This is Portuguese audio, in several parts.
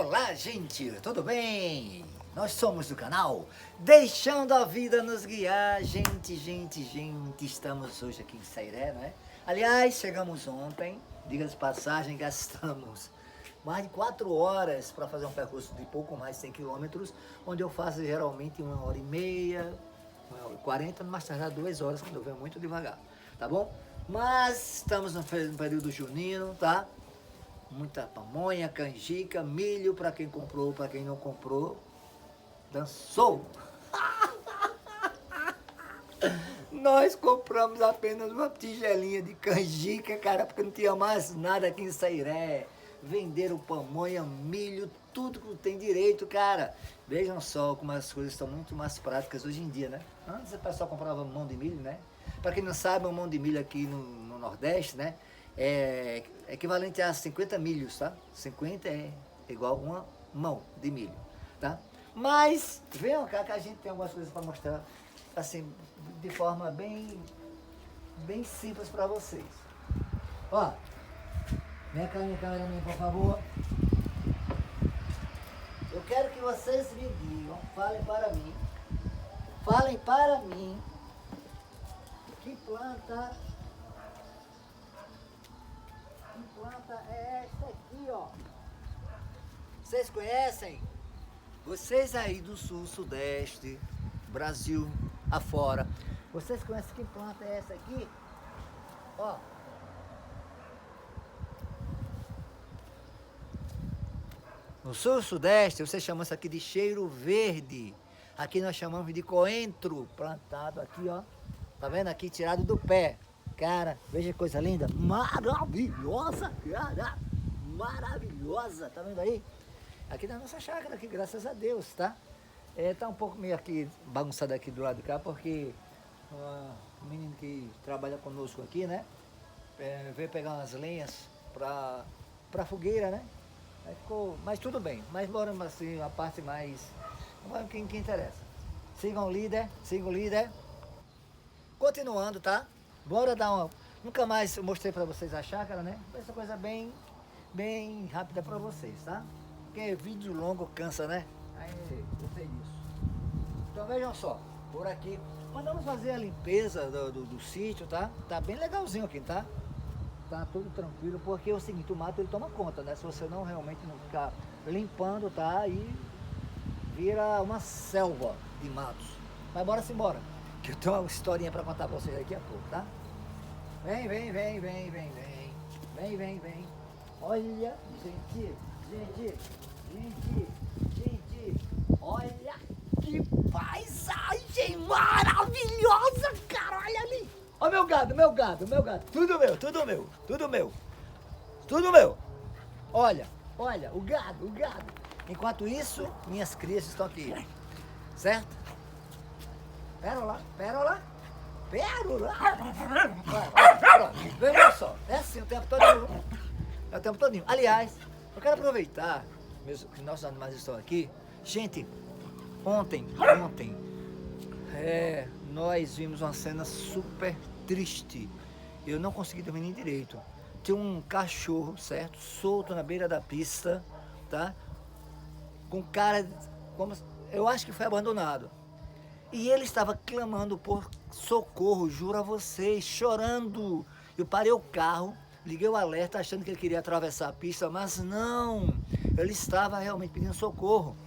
Olá, gente, tudo bem? Nós somos do canal Deixando a Vida Nos Guiar. Gente, estamos hoje aqui em Sairé, não é? Aliás, chegamos ontem, diga-se de passagem, gastamos mais de 4 horas para fazer um percurso de pouco mais de 100 quilômetros, onde eu faço geralmente 1h30, 1h40, mais tardar 2 horas, quando eu venho muito devagar, tá bom? Mas estamos no período junino, tá? Muita pamonha, canjica, milho para quem comprou, para quem não comprou, dançou! Nós compramos apenas uma tigelinha de canjica, cara, porque não tinha mais nada aqui em Sairé. Venderam pamonha, milho, tudo que tem direito, cara. Vejam só como as coisas estão muito mais práticas hoje em dia, né? Antes o pessoal comprava mão de milho, né? Para quem não sabe, o mão de milho aqui no Nordeste, né? É equivalente a 50 milhos, tá? 50 é igual uma mão de milho, tá? Mas, venham cá que a gente tem algumas coisas para mostrar, assim, de forma bem simples para vocês. Ó, vem cá, minha câmera, por favor. Eu quero que vocês me digam, falem para mim, que planta é esta aqui, ó? Vocês conhecem? Vocês aí do sul, sudeste, Brasil afora, vocês conhecem que planta é essa aqui? Ó. No sul e sudeste, vocês chamam isso aqui de cheiro verde. Aqui nós chamamos de coentro, plantado aqui, ó. Tá vendo aqui, tirado do pé. Cara, veja que coisa linda. Maravilhosa, cara. Maravilhosa. Tá vendo aí? Aqui na nossa chácara, aqui, graças a Deus, tá? Tá um pouco meio aqui bagunçado aqui do lado de cá, porque o menino que trabalha conosco aqui, né? Veio pegar umas lenhas pra fogueira, né? Aí ficou, mas tudo bem. Mas bora assim, a parte mais... que interessa. Sigam o líder. Continuando, tá? Bora dar uma... Nunca mais eu mostrei pra vocês a chácara, né? Essa coisa bem rápida pra vocês, tá? Porque vídeo longo cansa, né? Aí, eu sei disso. Então vejam só, por aqui. Mandamos fazer a limpeza do sítio, tá? Tá bem legalzinho aqui, tá? Tá tudo tranquilo, porque é o seguinte, o mato ele toma conta, né? Se você não realmente não ficar limpando, tá? Aí vira uma selva de matos. Mas bora embora, que eu tenho uma historinha pra contar pra vocês daqui a pouco, tá? Vem. Olha, gente, olha que paisagem maravilhosa, cara, olha ali. Ó meu gado, tudo meu. Olha, o gado. Enquanto isso, minhas crias estão aqui, certo? Pérola. Veja só, é assim o tempo todinho. Aliás, eu quero aproveitar que nossos animais estão aqui. Gente, ontem, nós vimos uma cena super triste. Eu não consegui dormir nem direito. Tinha um cachorro, certo? Solto na beira da pista, tá? Com cara, como eu acho que foi abandonado. E ele estava clamando por socorro, juro a vocês, chorando. Eu parei o carro, liguei o alerta achando que ele queria atravessar a pista, mas não, ele estava realmente pedindo socorro.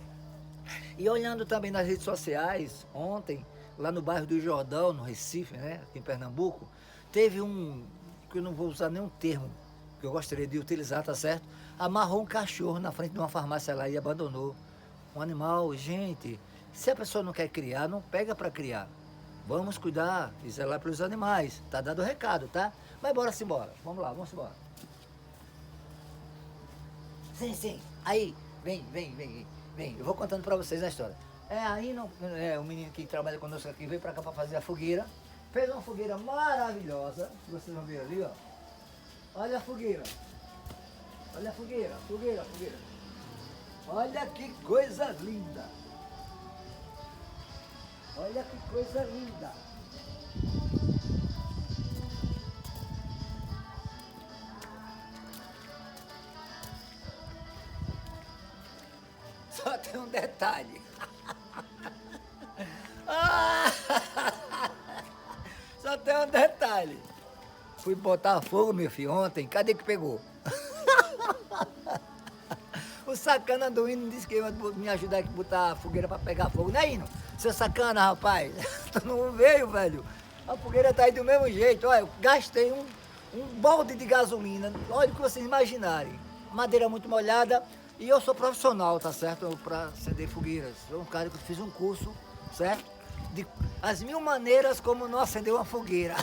E olhando também nas redes sociais, ontem, lá no bairro do Jordão, no Recife, né, aqui em Pernambuco, teve que eu não vou usar nenhum termo que eu gostaria de utilizar, tá certo? Amarrou um cachorro na frente de uma farmácia lá e abandonou. Um animal, gente, se a pessoa não quer criar, não pega para criar. Vamos cuidar e zelar pelos animais. Tá dado o recado, tá? Mas bora embora. Vamos lá, vamos embora. Sim. Aí, vem. Eu vou contando para vocês a história. Aí o menino que trabalha conosco aqui veio para cá para fazer a fogueira. Fez uma fogueira maravilhosa. Vocês vão ver ali, ó. Olha a fogueira. Fogueira. Olha que coisa linda. Só tem um detalhe. Ah, só tem um detalhe. Fui botar fogo, meu filho, ontem. Cadê que pegou? O sacana do Hino disse que ia me ajudar aqui a botar a fogueira pra pegar fogo. Não é, Hino? Seu sacana, rapaz. Tu não veio, velho. A fogueira tá aí do mesmo jeito. Olha, eu gastei um balde de gasolina. Olha o que vocês imaginarem. Madeira muito molhada. E eu sou profissional, tá certo? Pra acender fogueiras. Sou um cara que fiz um curso, certo? De as 1000 maneiras como não acender uma fogueira.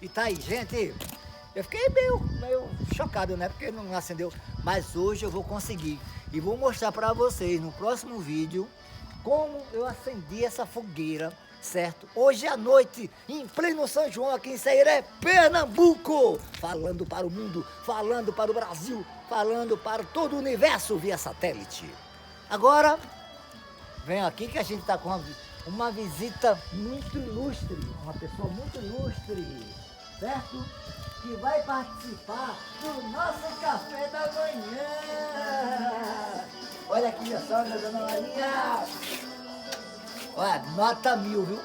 E tá aí, gente. Eu fiquei meio chocado, né? Porque não acendeu. Mas hoje eu vou conseguir. E vou mostrar pra vocês no próximo vídeo como eu acendi essa fogueira, certo? Hoje à noite, em pleno São João, aqui em Ceiré, Pernambuco. Falando para o mundo, falando para o Brasil, falando para todo o universo via satélite. Agora, venho aqui que a gente tá com uma visita muito ilustre. Uma pessoa muito ilustre, certo? Que vai participar do nosso café da manhã. Olha aqui só, minha dona Maria. Olha, nota 1000, viu?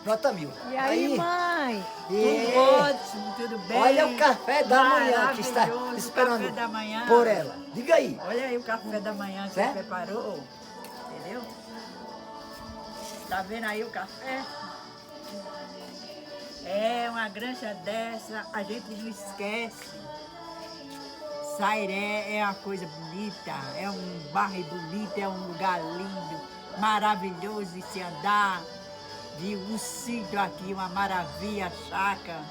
Nota 1000. E aí, mãe? Tudo ótimo, tudo bem? Olha o café da manhã que está esperando café da manhã. por ela. Diga aí. Olha aí o café da manhã que você preparou. Entendeu? Tá vendo aí o café? É uma granja dessa, a gente não esquece. Sairé é uma coisa bonita, é um bairro bonito, é um lugar lindo, maravilhoso de se andar. Viu o sítio aqui, uma maravilha, chácara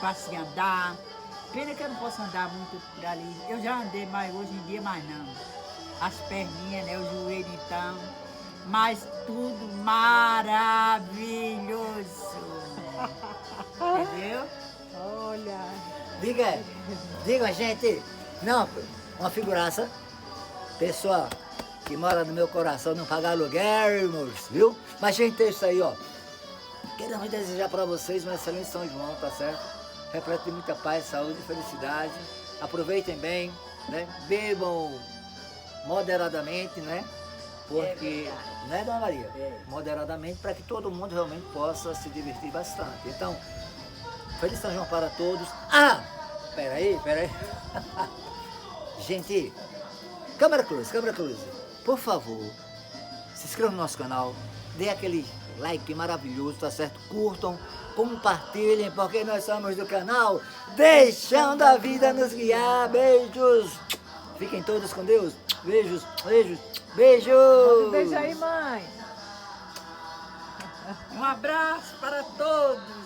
para se andar. Pena que eu não posso andar muito por ali. Eu já andei, mas hoje em dia mais não. As perninhas, né, o joelho então. Mas tudo maravilhoso. Entendeu? Olha. Diga, gente. Não, uma figuraça. Pessoa que mora no meu coração, não paga aluguel, irmãos, viu? Mas, gente, é isso aí, ó. Queremos desejar para vocês um excelente São João, tá certo? Repleto de muita paz, saúde e felicidade. Aproveitem bem, né? Bebam moderadamente, né? Porque, né, dona Maria? Moderadamente, para que todo mundo realmente possa se divertir bastante. Então, feliz São João para todos. Ah! Peraí. Gente, câmera close. Por favor, se inscrevam no nosso canal, dê aquele like maravilhoso, tá certo? Curtam, compartilhem, porque nós somos do canal Deixando a Vida Nos Guiar. Beijos! Fiquem todos com Deus. Beijos. Um beijo aí, mãe. Um abraço para todos.